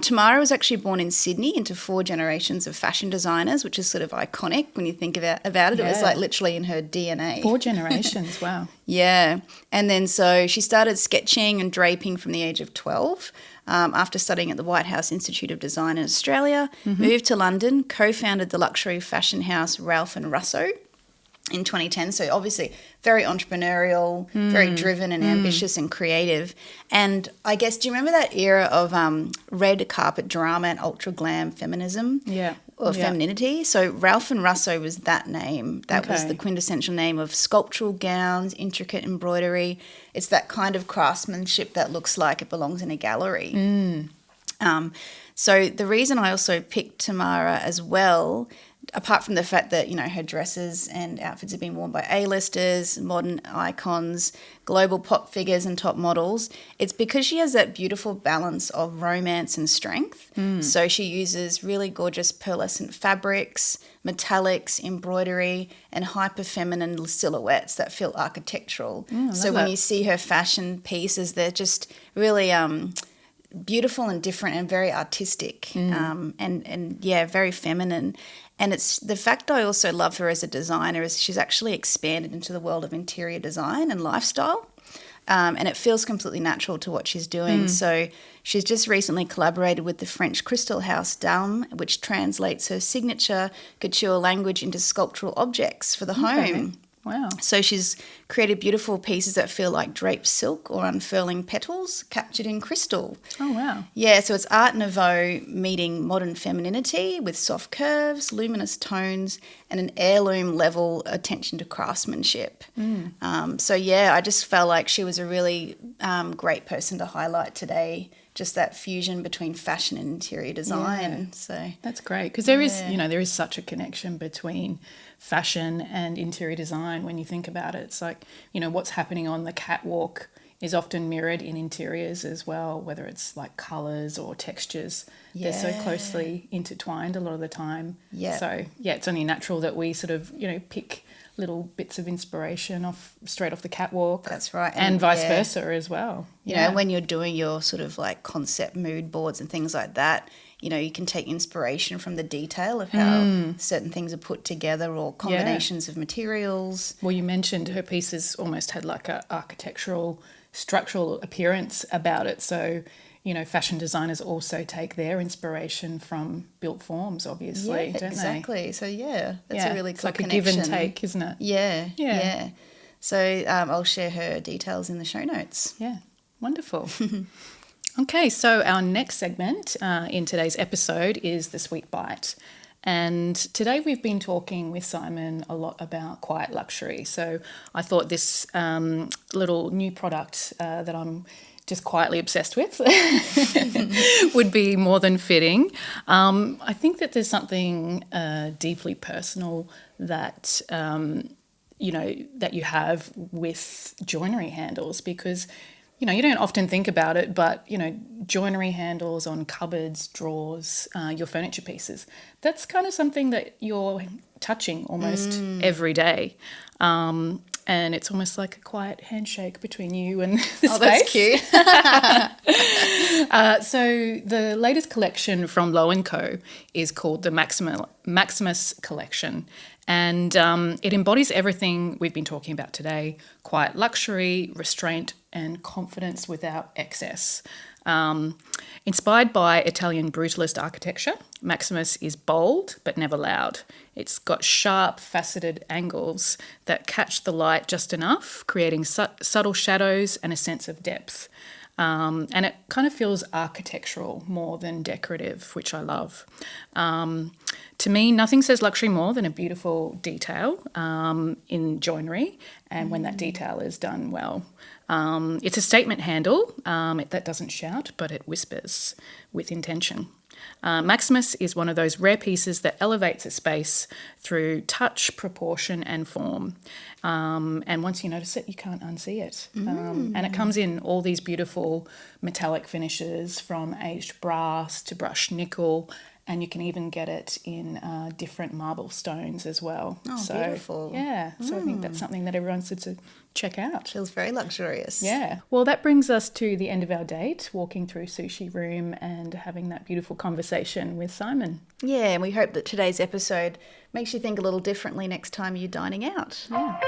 Speaker 1: Tamara was actually born in Sydney into 4 generations of fashion designers, which is sort of iconic when you think about it. Yeah. It was like literally in her DNA.
Speaker 2: 4 generations, wow.
Speaker 1: Yeah. And then so she started sketching and draping from the age of 12. After studying at the White House Institute of Design in Australia, moved to London, co-founded the luxury fashion house Ralph and Russo in 2010. So obviously very entrepreneurial, very driven and ambitious and creative. And I guess, do you remember that era of red carpet drama and ultra glam feminism?
Speaker 2: Yeah.
Speaker 1: Or femininity? So Ralph and Russo was that name. That was the quintessential name of sculptural gowns, intricate embroidery. It's that kind of craftsmanship that looks like it belongs in a gallery. So the reason I also picked Tamara as well, apart from the fact that, you know, her dresses and outfits have been worn by A-listers, modern icons, global pop figures and top models, it's because she has that beautiful balance of romance and strength. So she uses really gorgeous pearlescent fabrics, metallics, embroidery, and hyper-feminine silhouettes that feel architectural. So when you see her fashion pieces, they're just really beautiful and different and very artistic and very feminine. And it's the fact I also love her as a designer is she's actually expanded into the world of interior design and lifestyle. And it feels completely natural to what she's doing. So she's just recently collaborated with the French crystal house Dame, which translates her signature couture language into sculptural objects for the home.
Speaker 2: Wow.
Speaker 1: So she's created beautiful pieces that feel like draped silk or unfurling petals captured in crystal.
Speaker 2: Oh, wow.
Speaker 1: Yeah, so it's Art Nouveau meeting modern femininity with soft curves, luminous tones, and an heirloom level attention to craftsmanship. So, yeah, I just felt like she was a really great person to highlight today, just that fusion between fashion and interior design.
Speaker 2: Yeah.
Speaker 1: So
Speaker 2: that's great because there is, you know, there is such a connection between fashion and interior design when you think about it. It's like, you know, what's happening on the catwalk is often mirrored in interiors as well, whether it's like colours or textures. They're so closely intertwined a lot of the time. Yeah. So, yeah, it's only natural that we sort of, you know, pick little bits of inspiration straight off the catwalk.
Speaker 1: That's right.
Speaker 2: And vice versa as well.
Speaker 1: You know, when you're doing your sort of like concept mood boards and things like that, you know, you can take inspiration from the detail of how certain things are put together or combinations of materials.
Speaker 2: Well, you mentioned her pieces almost had like a architectural, structural appearance about it. So, you know, fashion designers also take their inspiration from built forms, obviously, don't
Speaker 1: exactly.
Speaker 2: they?
Speaker 1: So, that's a really cool connection.
Speaker 2: It's like a give and take, isn't it?
Speaker 1: Yeah. So I'll share her details in the show notes.
Speaker 2: Yeah, wonderful. Okay, so our next segment in today's episode is the Sweet Bite. And today we've been talking with Simon a lot about quiet luxury. So I thought this little new product that I'm just quietly obsessed with would be more than fitting. I think that there's something deeply personal that, you know, that you have with joinery handles because, you know, you don't often think about it, but, you know, joinery handles on cupboards, drawers, your furniture pieces, that's kind of something that you're touching almost every day. And it's almost like a quiet handshake between you and the space.
Speaker 1: That's cute.
Speaker 2: So the latest collection from Low & Co. is called the Maximus collection. And it embodies everything we've been talking about today: quiet luxury, restraint, and confidence without excess. Inspired by Italian brutalist architecture, Maximus is bold but never loud. It's got sharp, faceted angles that catch the light just enough, creating subtle shadows and a sense of depth. And it kind of feels architectural more than decorative, which I love. To me, nothing says luxury more than a beautiful detail in joinery, and when that detail is done well. It's a statement handle that doesn't shout, but it whispers with intention. Maximus is one of those rare pieces that elevates a space through touch, proportion and form. And once you notice it, you can't unsee it. And it comes in all these beautiful metallic finishes, from aged brass to brushed nickel, and you can even get it in different marble stones as well.
Speaker 1: Oh, so beautiful.
Speaker 2: Yeah, so I think that's something that everyone should check out.
Speaker 1: Feels very luxurious.
Speaker 2: Yeah. Well, that brings us to the end of our date, walking through Sushi Room and having that beautiful conversation with Simon.
Speaker 1: Yeah, and we hope that today's episode makes you think a little differently next time you're dining out.
Speaker 2: Yeah.